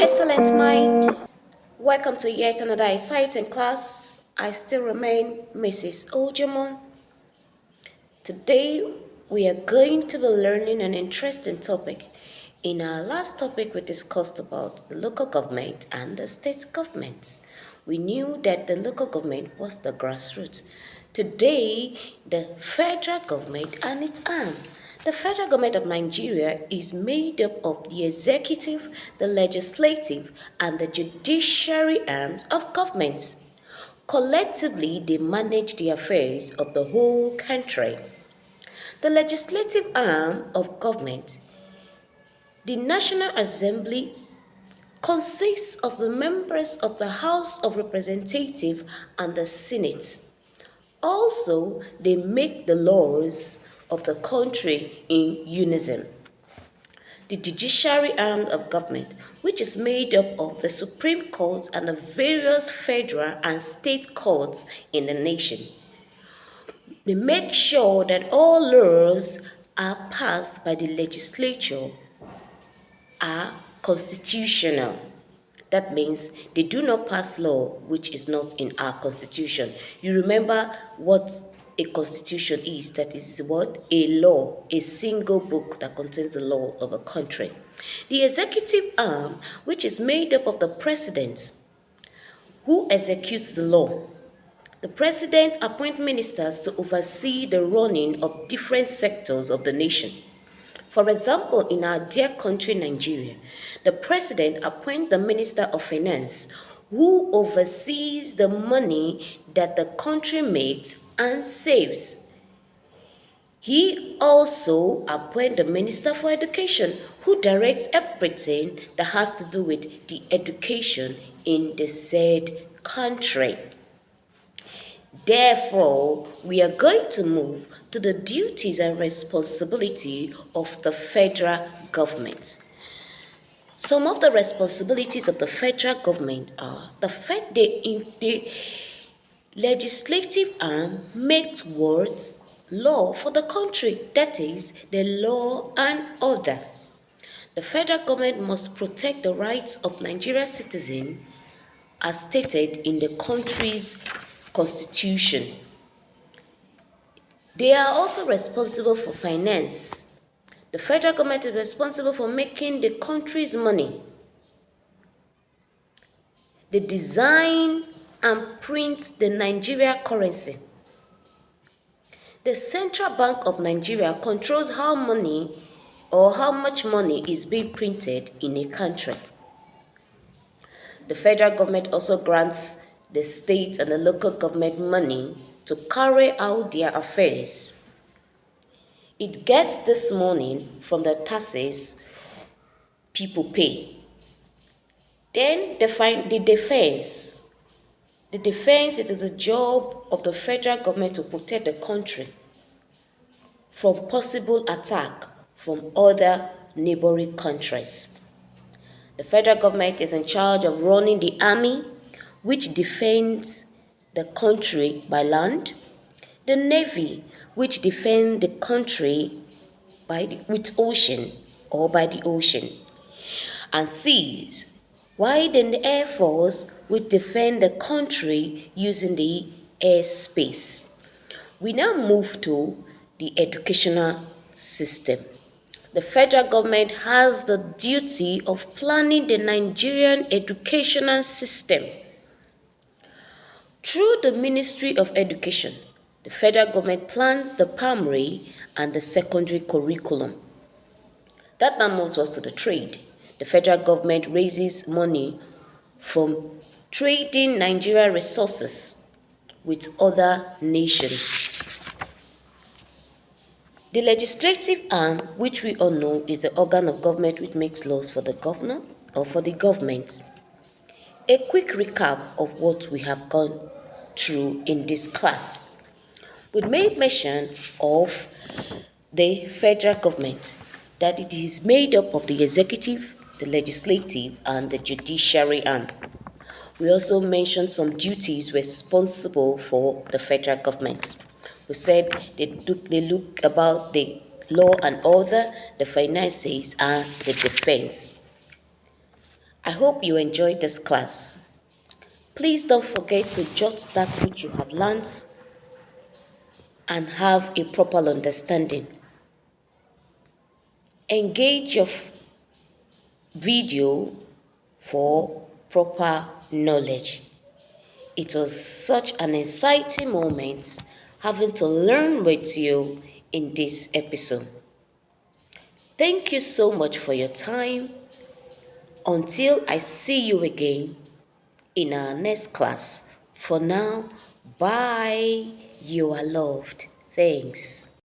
Excellent mind. Welcome to yet another exciting class. I still remain Mrs. Ojamon. Today we are going to be learning an interesting topic. In our last topic, we discussed about the local government and the state government. We knew that the local government was the grassroots. Today, the federal government and its arm. The federal government of Nigeria is made up of the executive, the legislative, and the judiciary arms of governments. Collectively, they manage the affairs of the whole country. The legislative arm of government, the National Assembly, consists of the members of the House of Representatives and the Senate. Also, they make the laws of the country in unison. The judiciary arm of government, which is made up of the Supreme Court and the various federal and state courts in the nation. They make sure that all laws are passed by the legislature are constitutional. That means they do not pass law which is not in our constitution. You remember what a constitution is. That is what? A law, a single book that contains the law of a country. The executive arm, which is made up of the president, who executes the law. The president appoints ministers to oversee the running of different sectors of the nation. For example, in our dear country, Nigeria, the president appoints the Minister of Finance, who oversees the money that the country makes and saves. He also appoints the Minister for Education, who directs everything that has to do with the education in the said country. Therefore, we are going to move to the duties and responsibility of the federal government. Some of the responsibilities of the federal government are the legislative arm makes words law for the country, that is, the law and order. The federal government must protect the rights of Nigerian citizens as stated in the country's constitution. They are also responsible for finance. The federal government is responsible for making the country's money. They design and print the Nigeria currency. The Central Bank of Nigeria controls how much money is being printed in a country. The federal government also grants the state and the local government money to carry out their affairs. It gets this money from the taxes people pay. Then the defense. The defense is the job of the federal government to protect the country from possible attack from other neighboring countries. The federal government is in charge of running the army, which defends the country by land, the navy, which defends the country with ocean or by the ocean, and seas, while the air force would defend the country using the airspace. We now move to the educational system. The federal government has the duty of planning the Nigerian educational system. Through the Ministry of Education, the federal government plans the primary and the secondary curriculum. That now moves us to the trade. The federal government raises money from trading Nigeria resources with other nations. The legislative arm, which we all know is the organ of government which makes laws for the governor or for the government. A quick recap of what we have gone through in this class. We made mention of the federal government, that it is made up of the executive, the legislative, and the judiciary arm. We also mentioned some duties responsible for the federal government. We said they look about the law and order, the finances, and the defense. I hope you enjoyed this class. Please don't forget to jot that which you have learned and have a proper understanding. Engage your video for proper knowledge. It was such an exciting moment having to learn with you in this episode. Thank you so much for your time. Until I see you again in our next class. For now, bye. You are loved. Thanks.